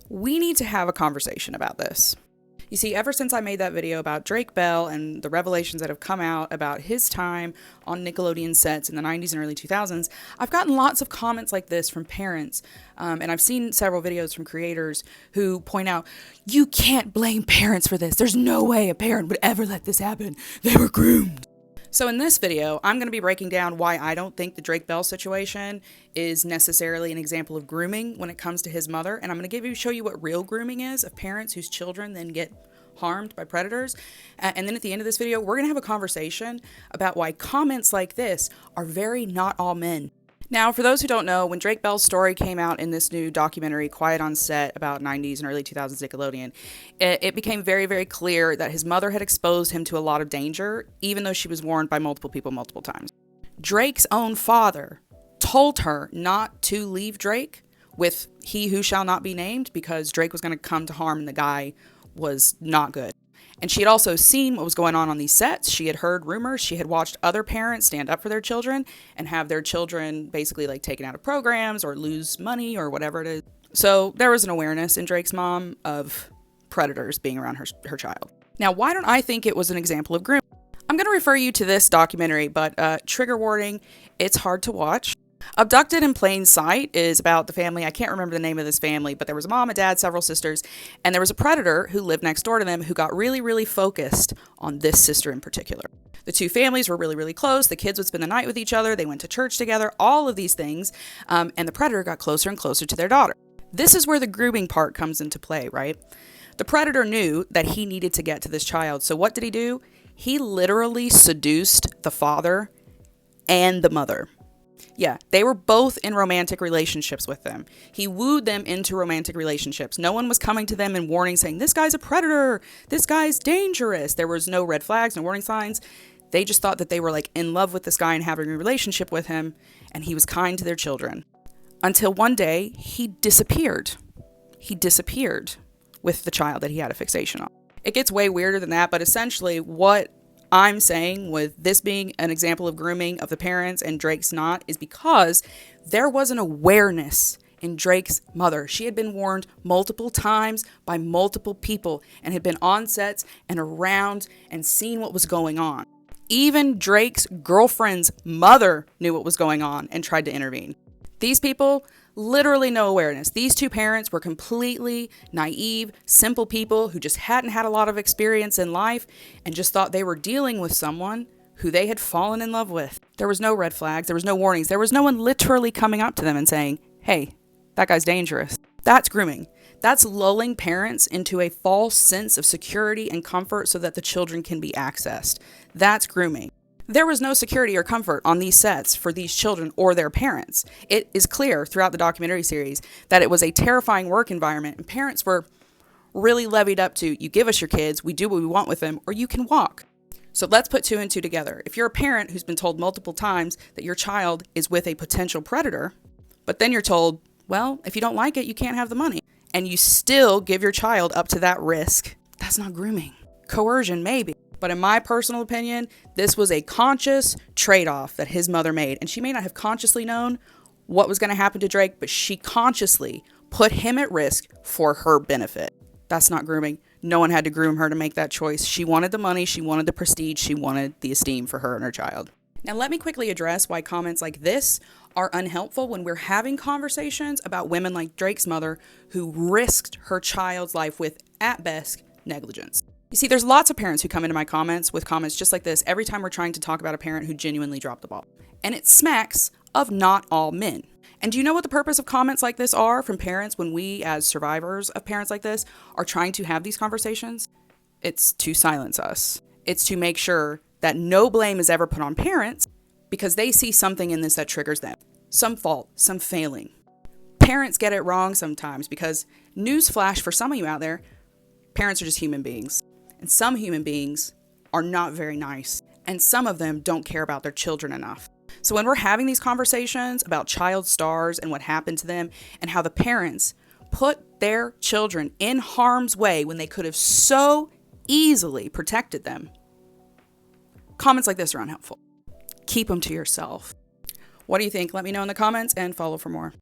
We need to have a conversation about this. You see, ever since I made that video about Drake Bell and the revelations that have come out about his time on Nickelodeon sets in the 90s and early 2000s, I've gotten lots of comments like this from parents, and I've seen several videos from creators who point out, you can't blame parents for this. There's no way a parent would ever let this happen. They were groomed. So in this video, I'm going to be breaking down why I don't think the Drake Bell situation is necessarily an example of grooming when it comes to his mother. And I'm going to show you what real grooming is of parents whose children then get harmed by predators. And then at the end of this video, we're going to have a conversation about why comments like this are very not all men. Now, for those who don't know, when Drake Bell's story came out in this new documentary, Quiet on Set, about 90s and early 2000s Nickelodeon, it became very, very clear that his mother had exposed him to a lot of danger, even though she was warned by multiple people multiple times. Drake's own father told her not to leave Drake with he who shall not be named because Drake was going to come to harm and the guy was not good. And she had also seen what was going on these sets. She had heard rumors. She had watched other parents stand up for their children and have their children basically like taken out of programs or lose money or whatever it is. So there was an awareness in Drake's mom of predators being around her child. Now, why don't I think it was an example of grooming? I'm going to refer you to this documentary, but trigger warning, it's hard to watch. Abducted in Plain Sight is about the family. I can't remember the name of this family, but there was a mom, a dad, several sisters, and there was a predator who lived next door to them who got really, really focused on this sister in particular. The two families were really, really close. The kids would spend the night with each other. They went to church together, all of these things, and the predator got closer and closer to their daughter. This is where the grooming part comes into play, right? The predator knew that he needed to get to this child, so what did he do? He literally seduced the father and the mother. Yeah, they were both in romantic relationships with them. He wooed them into romantic relationships. No one was coming to them and warning, saying, this guy's a predator, this guy's dangerous. There was no red flags, no warning signs. They just thought that they were like in love with this guy and having a relationship with him, and he was kind to their children. Until one day, he disappeared. He disappeared with the child that he had a fixation on. It gets way weirder than that, but essentially what I'm saying with this being an example of grooming of the parents and Drake's not is because there was an awareness in Drake's mother. She had been warned multiple times by multiple people and had been on sets and around and seen what was going on. Even Drake's girlfriend's mother knew what was going on and tried to intervene. These people, literally no awareness. These two parents were completely naive, simple people who just hadn't had a lot of experience in life and just thought they were dealing with someone who they had fallen in love with. There was no red flags. There was no warnings. There was no one literally coming up to them and saying, hey, that guy's dangerous. That's grooming. That's lulling parents into a false sense of security and comfort so that the children can be accessed. That's grooming. There was no security or comfort on these sets for these children or their parents. It is clear throughout the documentary series that it was a terrifying work environment, and parents were really levied up to, you give us your kids, we do what we want with them, or you can walk. So let's put two and two together. If you're a parent who's been told multiple times that your child is with a potential predator, but then you're told, well, if you don't like it, you can't have the money, and you still give your child up to that risk, that's not grooming. Coercion, maybe. But in my personal opinion, this was a conscious trade-off that his mother made. And she may not have consciously known what was going to happen to Drake, but she consciously put him at risk for her benefit. That's not grooming. No one had to groom her to make that choice. She wanted the money, she wanted the prestige, she wanted the esteem for her and her child. Now, let me quickly address why comments like this are unhelpful when we're having conversations about women like Drake's mother who risked her child's life with, at best, negligence. You see, there's lots of parents who come into my comments with comments just like this every time we're trying to talk about a parent who genuinely dropped the ball. And it smacks of not all men. And do you know what the purpose of comments like this are from parents when we, as survivors of parents like this, are trying to have these conversations? It's to silence us. It's to make sure that no blame is ever put on parents because they see something in this that triggers them. Some fault, some failing. Parents get it wrong sometimes because, newsflash for some of you out there, parents are just human beings. And some human beings are not very nice. And some of them don't care about their children enough. So when we're having these conversations about child stars and what happened to them and how the parents put their children in harm's way when they could have so easily protected them, comments like this are unhelpful. Keep them to yourself. What do you think? Let me know in the comments and follow for more.